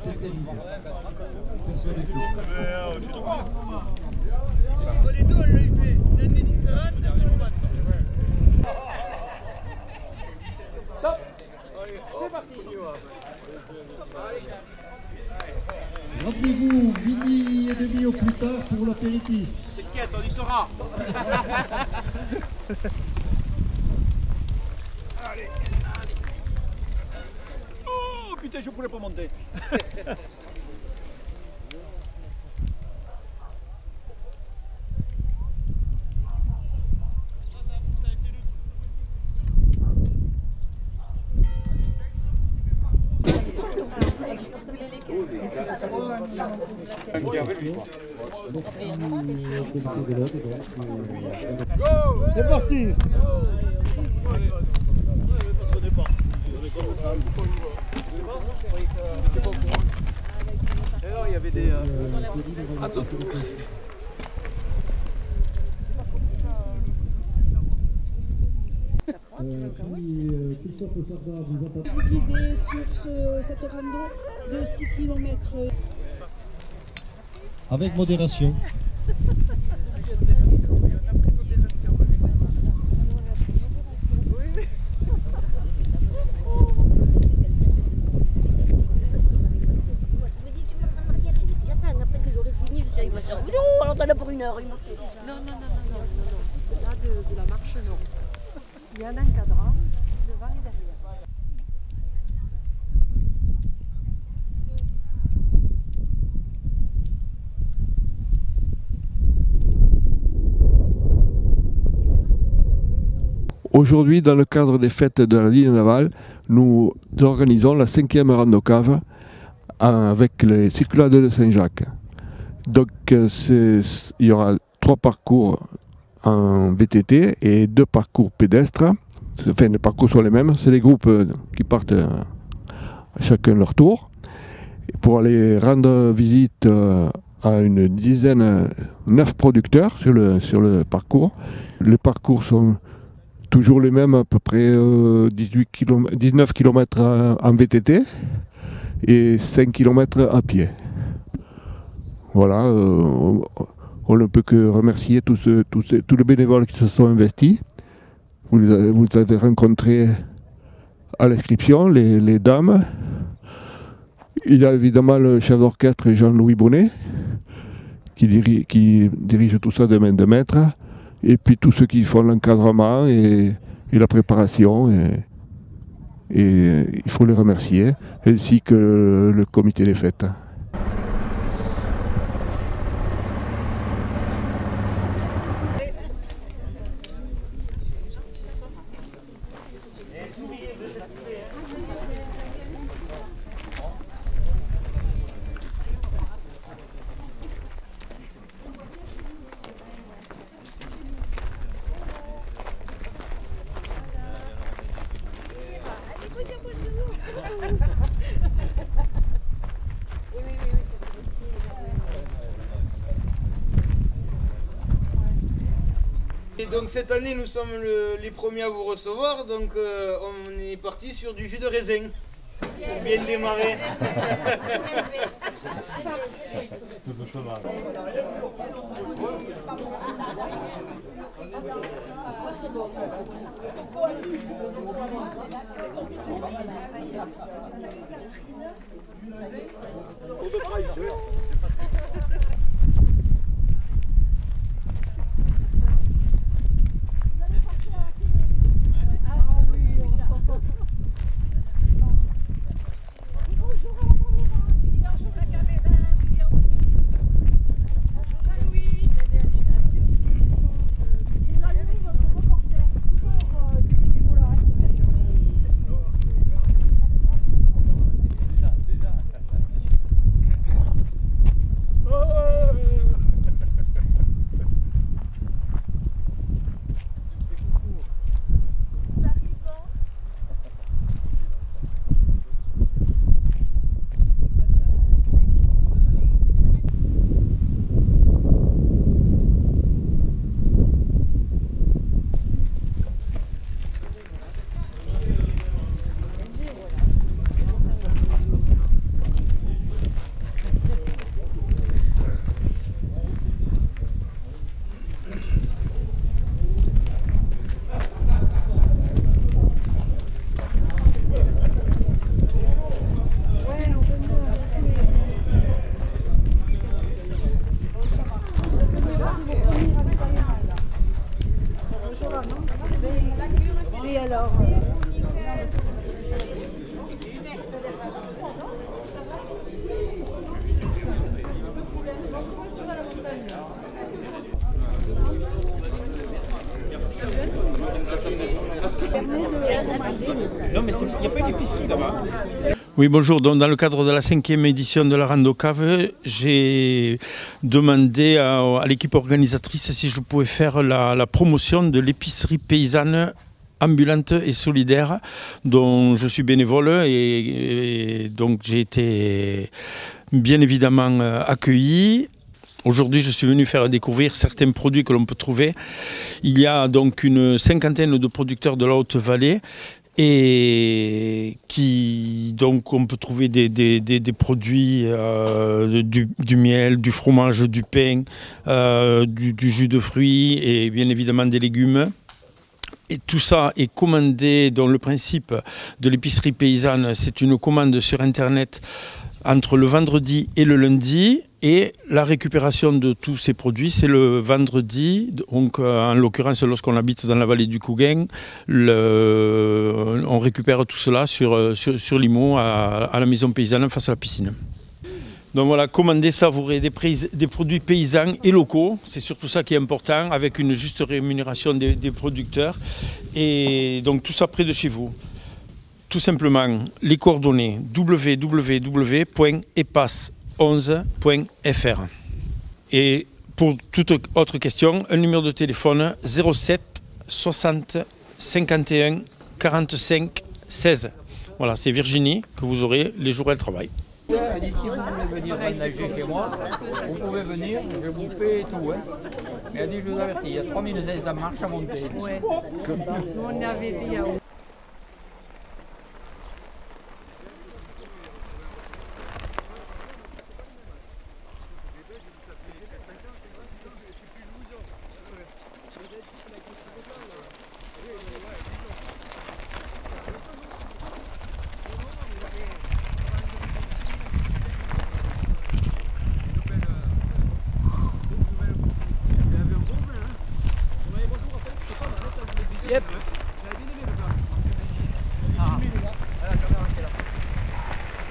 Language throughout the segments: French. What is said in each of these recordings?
C'est terrible. Personne n'écoute. Les deux, on l'a fait. L'un est différent, Stop. C'est parti. Rendez-vous midi et demi au plus tard pour l'apéritif. T'inquiète, on y sera. Allez. Oh putain, je voulais pas monter. C'est parti. Il y avait des... Vous guider sur cette rando de 6 km. Avec modération. Alors t'en as pour une heure. Non. Là, de la marche, non. Il y a un encadrant devant et derrière. Aujourd'hui, dans le cadre des fêtes de la ligne navale, nous organisons la 5e rando-cave avec les Cyclades de Saint-Jacques. Donc il y aura 3 parcours en VTT et 2 parcours pédestres. Enfin, les parcours sont les mêmes, c'est les groupes qui partent chacun leur tour. Et pour aller rendre visite à une dizaine, 9 producteurs sur le parcours. Les parcours sont toujours les mêmes, à peu près 19 km en VTT et 5 km à pied. Voilà, on ne peut que remercier tous les bénévoles qui se sont investis. Vous avez rencontré à l'inscription les dames. Il y a évidemment le chef d'orchestre Jean-Louis Bonnet qui dirige tout ça de main de maître. Et puis tous ceux qui font l'encadrement et la préparation. Et il faut les remercier, ainsi que le comité des fêtes. Et donc cette année nous sommes les premiers à vous recevoir, donc on est parti sur du jus de raisin pour bien démarrer. Oui, bonjour. Donc, dans le cadre de la 5e édition de la Rando Cave, j'ai demandé à l'équipe organisatrice si je pouvais faire la promotion de l'épicerie paysanne ambulante et solidaire dont je suis bénévole et donc j'ai été bien évidemment accueilli. Aujourd'hui, je suis venu faire découvrir certains produits que l'on peut trouver. Il y a donc une 50aine de producteurs de la Haute-Vallée et donc on peut trouver des produits, du miel, du fromage, du pain, du jus de fruits et bien évidemment des légumes. Et tout ça est commandé, dans le principe de l'épicerie paysanne, c'est une commande sur Internet entre le vendredi et le lundi. Et la récupération de tous ces produits, c'est le vendredi. Donc, en l'occurrence, lorsqu'on habite dans la vallée du Couguin, on récupère tout cela sur Limoux, à la maison paysanne face à la piscine. Donc voilà, commander, savourer des produits paysans et locaux, c'est surtout ça qui est important, avec une juste rémunération des producteurs. Et donc tout ça près de chez vous. Tout simplement, les coordonnées www.epas11.fr. Et pour toute autre question, un numéro de téléphone 07 60 51 45 16. Voilà, c'est Virginie que vous aurez les jours où elle travaille. Si vous voulez venir nager chez moi, vous pouvez venir, je vous fais tout. Hein. Mais elle dit, je vous avertis, il y a 3500 marches à monter. Ouais. Nous, on avait dit à Yep.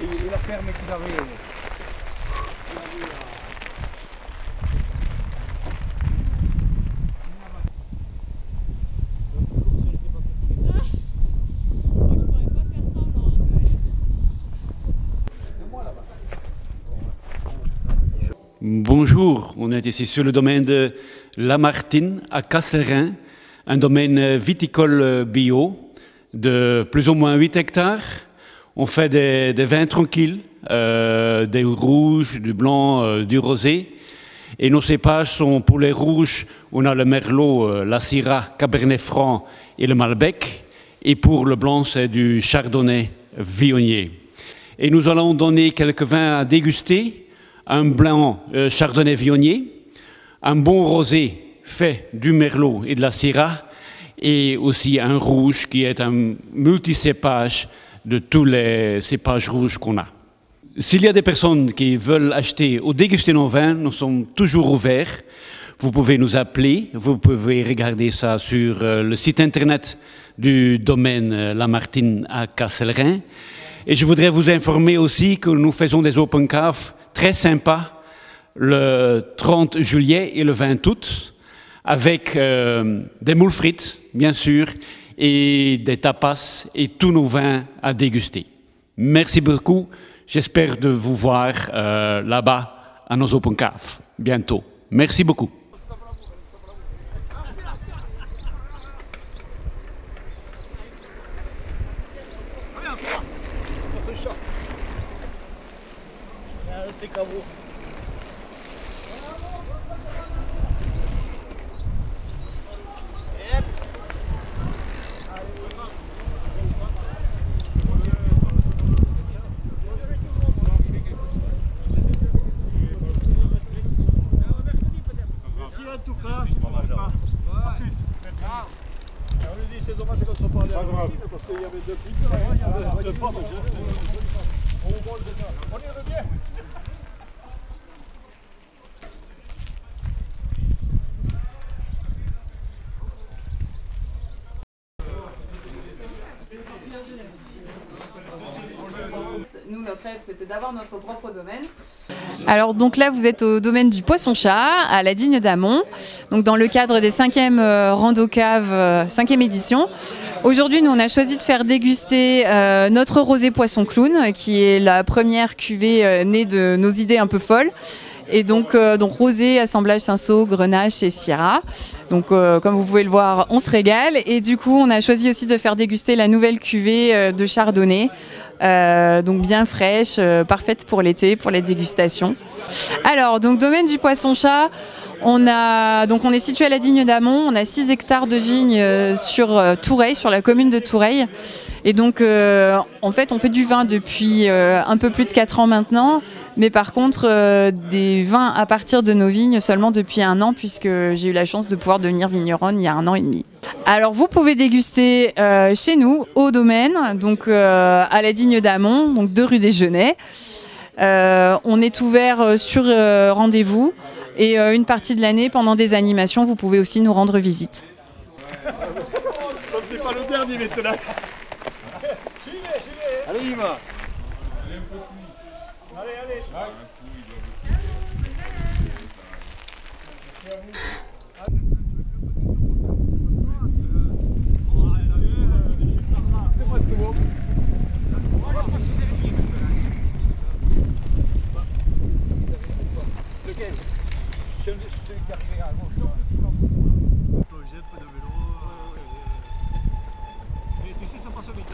Et la ferme qu'ils avaient. Bonjour, on est ici sur le domaine de Lamartine à Castelrain, un domaine viticole bio de plus ou moins 8 hectares. On fait des vins tranquilles, des rouges, du blanc, du rosé. Et nos cépages sont pour les rouges, on a le Merlot, la Syrah, Cabernet Franc et le Malbec. Et pour le blanc, c'est du Chardonnay Viognier. Et nous allons donner quelques vins à déguster. Un blanc Chardonnay Viognier, un bon rosé fait du Merlot et de la Syrah, et aussi un rouge qui est un multicépage de tous les cépages rouges qu'on a. S'il y a des personnes qui veulent acheter ou déguster nos vins, nous sommes toujours ouverts. Vous pouvez nous appeler, vous pouvez regarder ça sur le site internet du domaine Lamartine à Castelrain. Et je voudrais vous informer aussi que nous faisons des open cave très sympas le 30 juillet et le 20 août avec des moules frites, bien sûr, et des tapas et tous nos vins à déguster. Merci beaucoup. J'espère de vous voir là-bas à nos open cave bientôt. Merci beaucoup. C'est caveau. Merci en tout cas. C'est dommage qu'on soit pas allé à la piscine parce qu'il y avait deux pistes. On y revient. Nous, notre rêve, c'était d'avoir notre propre domaine. Alors donc là, vous êtes au domaine du Poisson-Chat, à la Digne d'Amont, donc dans le cadre des 5e Rando Cave, 5e édition. Aujourd'hui, nous, on a choisi de faire déguster notre rosé poisson clown, qui est la première cuvée née de nos idées un peu folles. Et donc rosé, assemblage Cinsault, Grenache et Syrah. Donc comme vous pouvez le voir, on se régale. Et du coup, on a choisi aussi de faire déguster la nouvelle cuvée de Chardonnay. Donc bien fraîche, parfaite pour l'été, pour les dégustations. Alors, donc domaine du Poisson-Chat, on est situé à la Digne d'Amont, on a 6 hectares de vignes sur Toureil, sur la commune de Toureil. Et donc en fait, on fait du vin depuis un peu plus de 4 ans maintenant. Mais par contre, des vins à partir de nos vignes seulement depuis 1 an, puisque j'ai eu la chance de pouvoir devenir vigneronne il y a 1 an et demi. Alors vous pouvez déguster chez nous, au domaine, donc à la Digne d'Amont, donc 2 rue des Genêts. On est ouvert sur rendez-vous et une partie de l'année, pendant des animations, vous pouvez aussi nous rendre visite. Ça ne fait pas le dernier maintenant. Allez, Yves. Allez, allez. C'est presque bon. Lequel? Celui qui arrive à gauche. J'ai un peu de vélo. Et tu sais, ça passe vite.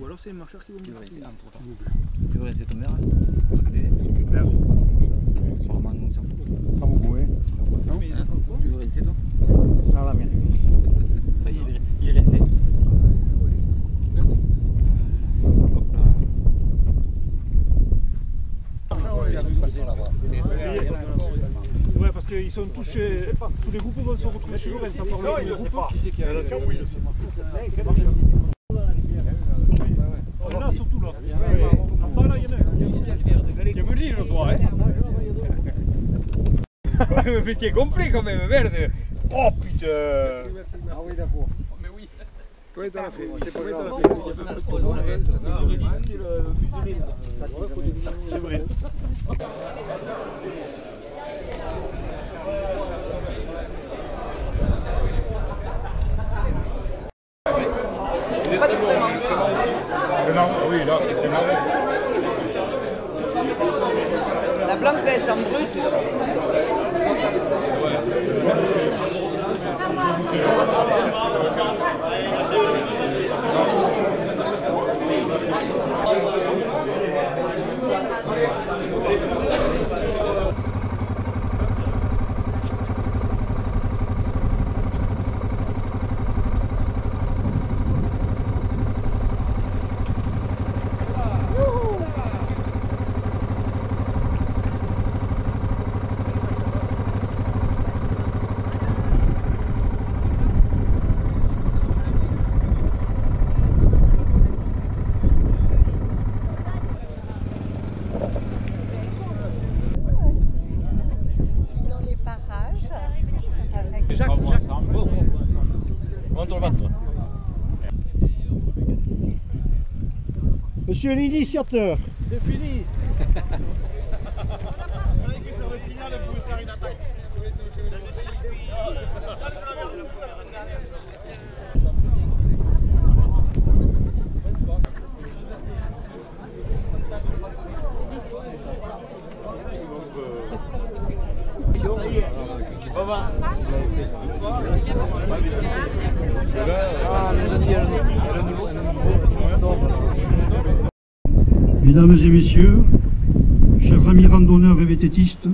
Ou alors c'est les marcheurs qui vont venir. Tu veux rester ton mère? C'est plus clair. Sûrement, nous, on s'en fout. Pas beaucoup, hein. Tu veux rester toi? Non, la mienne. Ça y est, il est resté. Hop Ouais, parce qu'ils sont tous chez... Tous les groupes vont se retrouver chez Lorenz. Ça parle de groupe. Qui c'est qui a... On est là, surtout là. En bas, là, il y en a un. Il y a me livre, toi, hein. Mais t'es complet quand même, merde. Oh putain. Ah oui, d'accord. Mais oui. Comment t'as fait? C'est vrai. Oui, là, c'est marrant. La blanquette en brut. Monsieur l'initiateur. C'est fini. Mesdames et messieurs, chers amis randonneurs et vététistes,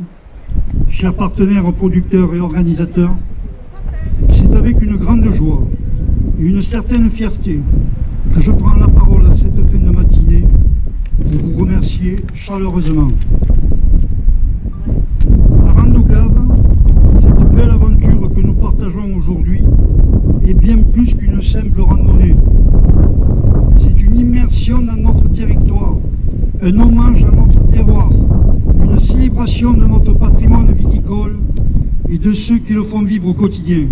chers partenaires producteurs et organisateurs, c'est avec une grande joie et une certaine fierté que je prends la parole à cette fin de matinée pour vous remercier chaleureusement. La est bien plus qu'une simple randonnée. C'est une immersion dans notre territoire, un hommage à notre terroir, une célébration de notre patrimoine viticole et de ceux qui le font vivre au quotidien.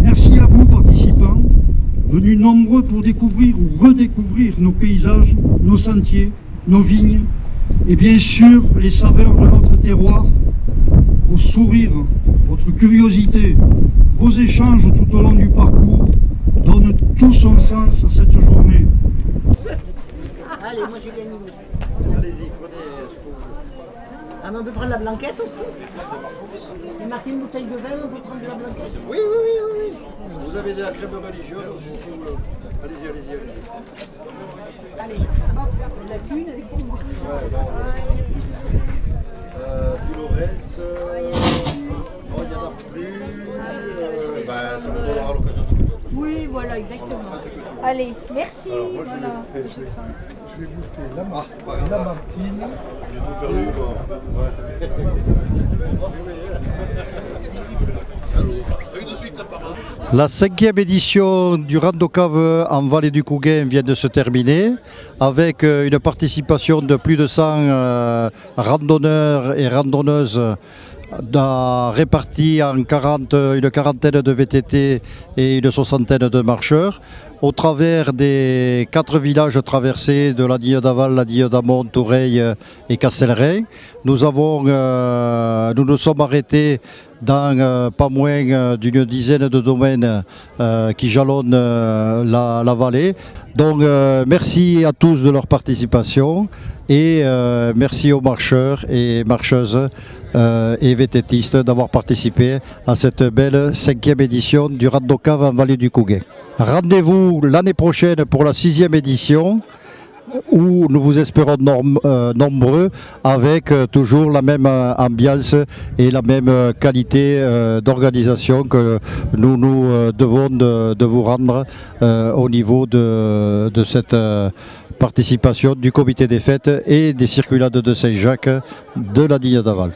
Merci à vous, participants, venus nombreux pour découvrir ou redécouvrir nos paysages, nos sentiers, nos vignes et bien sûr les saveurs de notre terroir. Vos sourires, votre curiosité, vos échanges tout au long du parcours donnent tout son sens à cette journée. Allez, moi j'ai gagné. Allez-y, prenez ce que vous voulez. Ah, mais on peut prendre la blanquette aussi. C'est marqué une bouteille de vin, on peut prendre de la blanquette. Oui, oui, oui, oui, oui. Vous avez de la crème religieuse aussi, si vous voulez. Allez-y, allez-y, allez-y. Allez, hop, on a qu'une, elle est pour moi. Ouais, bon. Du Loretz, non, il n'y en a plus. Ça vous donnera l'occasion de trouver. Oui, voilà, exactement. Allez, merci. Alors, moi, voilà. je vais goûter la Martine. J'ai tout perdu, quoi. La 5e édition du Rando Cave en Vallée du Couguin vient de se terminer avec une participation de plus de 100 randonneurs et randonneuses répartis en une quarantaine de VTT et une soixantaine de marcheurs au travers des 4 villages traversés de la Digue d'Aval, la Digue d'Amont, Toureil et Castelrain. Nous nous sommes arrêtés dans pas moins d'une dizaine de domaines qui jalonnent la vallée. Donc merci à tous de leur participation et merci aux marcheurs et marcheuses et VTTistes d'avoir participé à cette belle 5e édition du Rando Cave en Vallée du Couguin. Rendez-vous l'année prochaine pour la 6e édition où nous vous espérons nombreux avec toujours la même ambiance et la même qualité d'organisation que nous devons de vous rendre au niveau de cette participation du comité des fêtes et des circulades de Saint-Jacques de la Digue d'Aval.